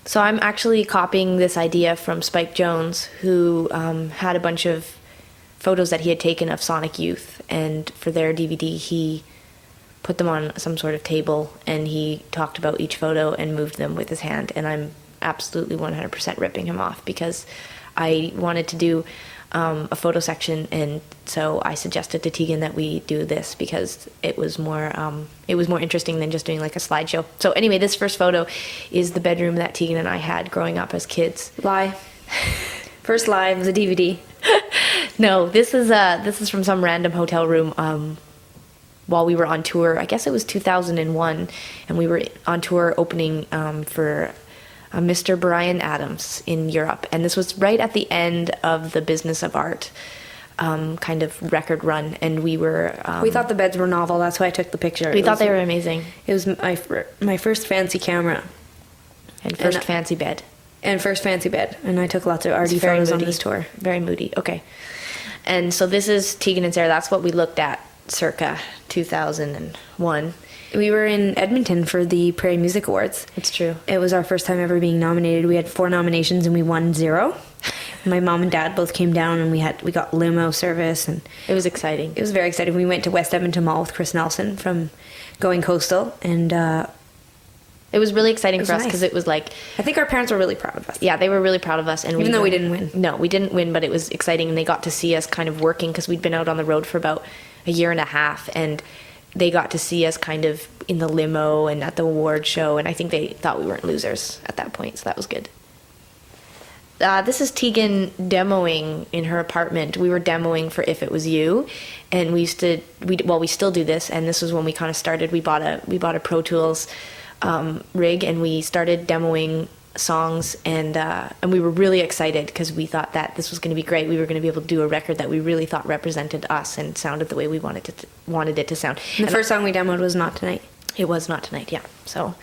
So I'm actually copying this idea from Spike Jonze, who had a bunch of photos that he had taken of Sonic Youth, and for their DVD he put them on some sort of table and he talked about each photo and moved them with his hand, and I'm absolutely 100% ripping him off because I wanted to do a photo section, and so I suggested to Tegan that we do this because it was more interesting than just doing like a slideshow. So anyway, this first photo is the bedroom that Tegan and I had growing up as kids. Lie. First lie was a DVD. No, this is from some random hotel room while we were on tour. I guess it was 2001, and we were on tour opening for Mr. Bryan Adams in Europe, and this was right at the end of the Business of Art kind of record run, and we were we thought the beds were novel. That's why I took the picture. We thought they were amazing. It was my first fancy camera and first fancy bed. And first fancy bed, and I took lots of arty photos on this tour. Very moody. Okay. And so this is Tegan and Sarah. That's what we looked at circa 2001. We were in Edmonton for the Prairie Music Awards. It's true. It was our first time ever being nominated. We had 4 nominations and we won 0. My mom and dad both came down and we got limo service, and it was exciting. It was very exciting. We went to West Edmonton Mall with Chris Nelson from Going Coastal, and it was really exciting for us because it was like, I think our parents were really proud of us. Yeah, they were really proud of us, and even though we didn't win. No, we didn't win, but it was exciting, and they got to see us kind of working because we'd been out on the road for about a year and a half, and they got to see us kind of in the limo and at the award show, and I think they thought we weren't losers at that point, so that was good. This is Tegan demoing in her apartment. We were demoing for If It Was You, and we still do this, and this was when we kind of started. We bought a Pro Tools rig, and we started demoing songs, and we were really excited because we thought that this was going to be great. We were going to be able to do a record that we really thought represented us and sounded the way we wanted it to sound. And the first song we demoed was Not Tonight. It was Not Tonight, yeah. So,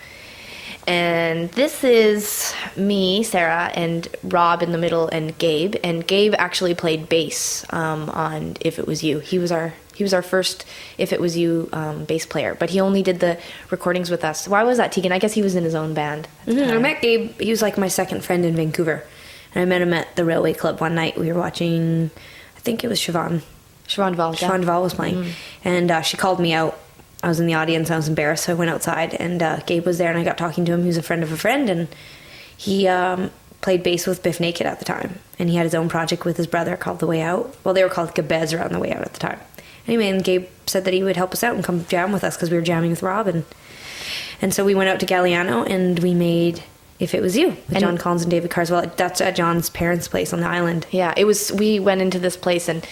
and this is me, Sarah, and Rob in the middle, and Gabe. And Gabe actually played bass on If It Was You. He was our first If It Was You bass player, but he only did the recordings with us. Why was that, Tegan? I guess he was in his own band. I met Gabe. He was like my second friend in Vancouver, and I met him at the Railway Club one night. We were watching, I think it was Siobhan Duval. Siobhan Duval was playing, and she called me out. I was in the audience. I was embarrassed, so I went outside, and Gabe was there, and I got talking to him. He was a friend of a friend, and he played bass with Biff Naked at the time, and he had his own project with his brother called The Way Out. Well, they were called Gabez around The Way Out at the time. Anyway, and Gabe said that he would help us out and come jam with us because we were jamming with Rob, and so we went out to Galliano and we made If It Was You with John Collins and David Carswell. That's at John's parents' place on the island. Yeah, it was. We went into this place and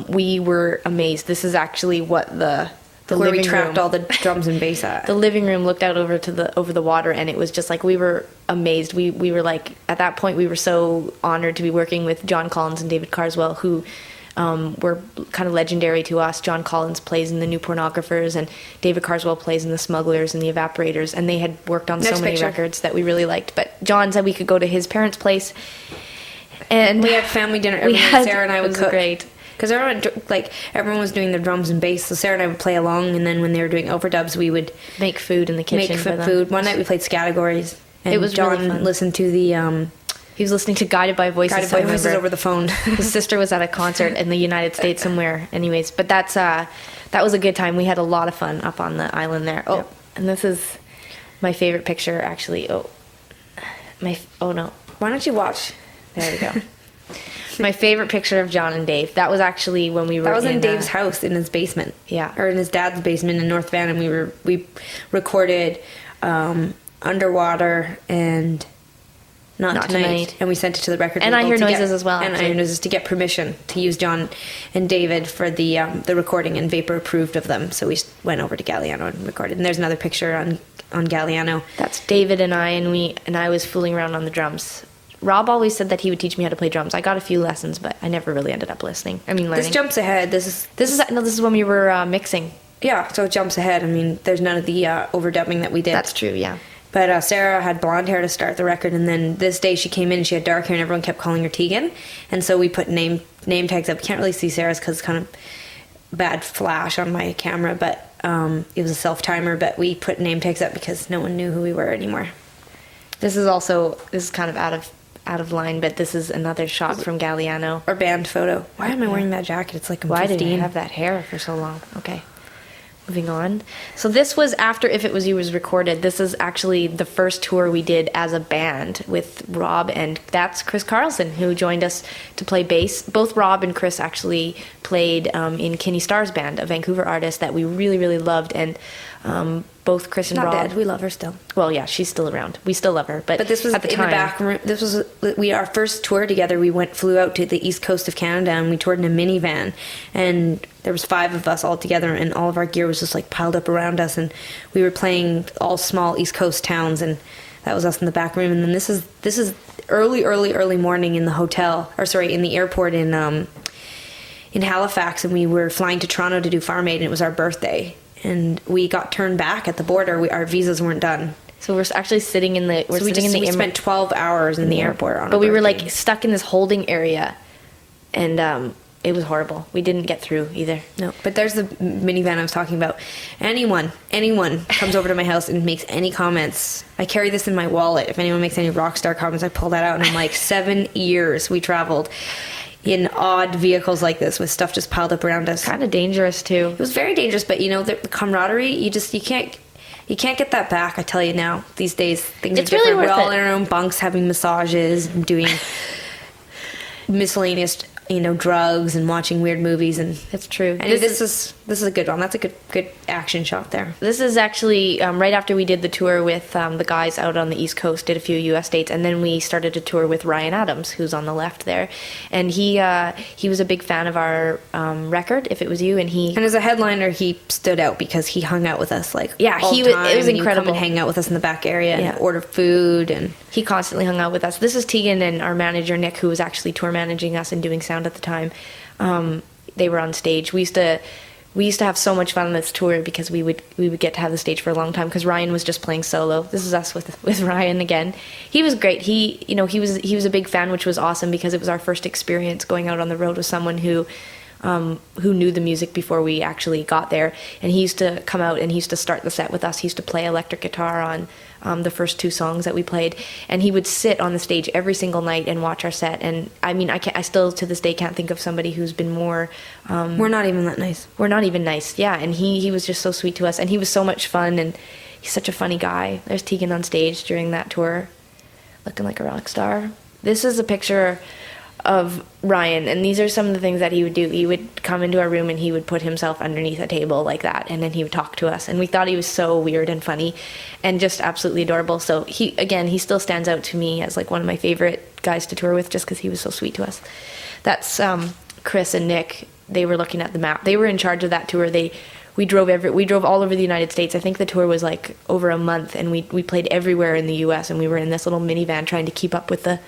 we were amazed. This is actually what the where we trapped all the drums and bass at. The living room looked out over the water, and it was just like we were amazed. We were like, at that point we were so honored to be working with John Collins and David Carswell, who were kind of legendary to us. John Collins plays in the New Pornographers, and David Carswell plays in the Smugglers and the Evaporators, and they had worked on so many records that we really liked. But John said we could go to his parents' place, and we had family dinner every night. Sarah and I would cook. Great. Because everyone was doing their drums and bass, so Sarah and I would play along, and then when they were doing overdubs, we would make food in the kitchen. One night we played Scattergories, and it was John really fun. Listened to the. He was listening to Guided by Voices. Over the phone. His sister was at a concert in the United States somewhere. Anyways, but that was a good time. We had a lot of fun up on the island there. Oh, yep. And this is my favorite picture, actually. Oh no. Why don't you watch? There we go. My favorite picture of John and Dave. That was actually when we were. That was in Dave's house in his basement. Yeah, or in his dad's basement in North Van, and we recorded Underwater and Not Tonight, and we sent it to the record and label. I Hear Noises as well. And I Hear Noises to get permission to use John and David for the recording, and Vapor approved of them, so we went over to Galliano and recorded. And there's another picture on Galliano. That's David and I was fooling around on the drums. Rob always said that he would teach me how to play drums. I got a few lessons, but I never really ended up learning. This jumps ahead. This is when we were mixing. Yeah, so it jumps ahead. There's none of the overdubbing that we did. That's true, yeah. But Sarah had blonde hair to start the record, and then this day she came in and she had dark hair, and everyone kept calling her Tegan. And so we put name tags up. You can't really see Sarah's because it's kind of bad flash on my camera, but it was a self-timer, but we put name tags up because no one knew who we were anymore. This is kind of out of line, but this is another shot from Galliano. Our band photo. Why am I wearing that jacket? It's like I'm Why 15. did I have that hair for so long? Okay. Moving on. So this was after If It Was You was recorded. This is actually the first tour we did as a band with Rob, and that's Chris Carlson, who joined us to play bass. Both Rob and Chris actually played in Kinney Starr's band, a Vancouver artist that we really, really loved, and both Chris and Not Rob... dead. We love her still. Well, yeah, she's still around. We still love her, but This was at the in time, the back room. This was our first tour together. We flew out to the east coast of Canada, and we toured in a minivan. And there was 5 of us all together, and all of our gear was just like piled up around us. And we were playing all small east coast towns, and that was us in the back room. And then this is early morning in the hotel, or sorry, in the airport in Halifax, and we were flying to Toronto to do Farm Aid, and it was our birthday. And we got turned back at the border. Our visas weren't done. so we're actually sitting in the... We spent 12 hours in the airport on But we were birthday. like stuck in this holding area, and it was horrible. We didn't get through either. No, but there's the minivan I was talking about. Anyone comes over to my house and makes any comments. I carry this in my wallet. If anyone makes any rock star comments, I pull that out, and I'm like, 7 years we traveled in odd vehicles like this with stuff just piled up around us. Kind of dangerous too. It was very dangerous, but the camaraderie, you can't get that back. I tell you now, these days things It's are different. really worth We're all it. in our own bunks having massages and doing miscellaneous, drugs and watching weird movies, and It's true. and this is a good one. That's a good action shot there. This is actually right after we did the tour with the guys out on the East Coast, did a few U.S. dates, and then we started a tour with Ryan Adams, who's on the left there, and he was a big fan of our record, If It Was You, and And as a headliner, he stood out because he hung out with us all it the time, was and he'd incredible. come and hang out with us in the back area Yeah. and order food, and he constantly hung out with us. This is Tegan and our manager Nick, who was actually tour managing us and doing sound at the time. They were on stage. We used to have so much fun on this tour because we would get to have the stage for a long time because Ryan was just playing solo. This is us with Ryan again. He was great. He was a big fan, which was awesome because it was our first experience going out on the road with someone who knew the music before we actually got there. And he used to come out and he used to start the set with us. He used to play electric guitar on the first 2 songs that we played, and he would sit on the stage every single night and watch our set. And I mean, I still to this day can't think of somebody who's been more we're not even that nice. we're not even nice. Yeah, and he was just so sweet to us, and he was so much fun, and he's such a funny guy. There's Tegan on stage during that tour, looking like a rock star. This is a picture of Ryan, and these are some of the things that he would do. He would come into our room and he would put himself underneath a table like that, and then he would talk to us, and we thought he was so weird and funny and just absolutely adorable. So he still stands out to me as like one of my favorite guys to tour with just because he was so sweet to us. That's Chris and Nick. They were looking at the map. They were in charge of that tour. We drove all over the United States. I think the tour was like over a month, and we played everywhere in the US, and we were in this little minivan trying to keep up with the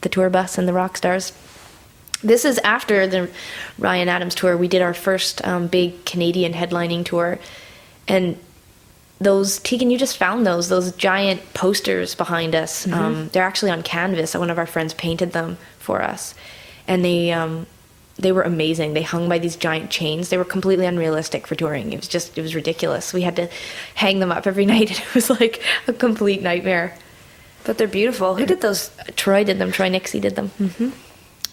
tour bus and the rock stars. This is after the Ryan Adams tour. We did our first big Canadian headlining tour, and Tegan, you just found those giant posters behind us. They're actually on canvas. One of our friends painted them for us, and they were amazing. They hung by these giant chains. They were completely unrealistic for touring. It was ridiculous. We had to hang them up every night, and it was like a complete nightmare. But they're beautiful. Who did those? Troy did them. Troy Nixie did them.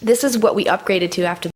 This is what we upgraded to after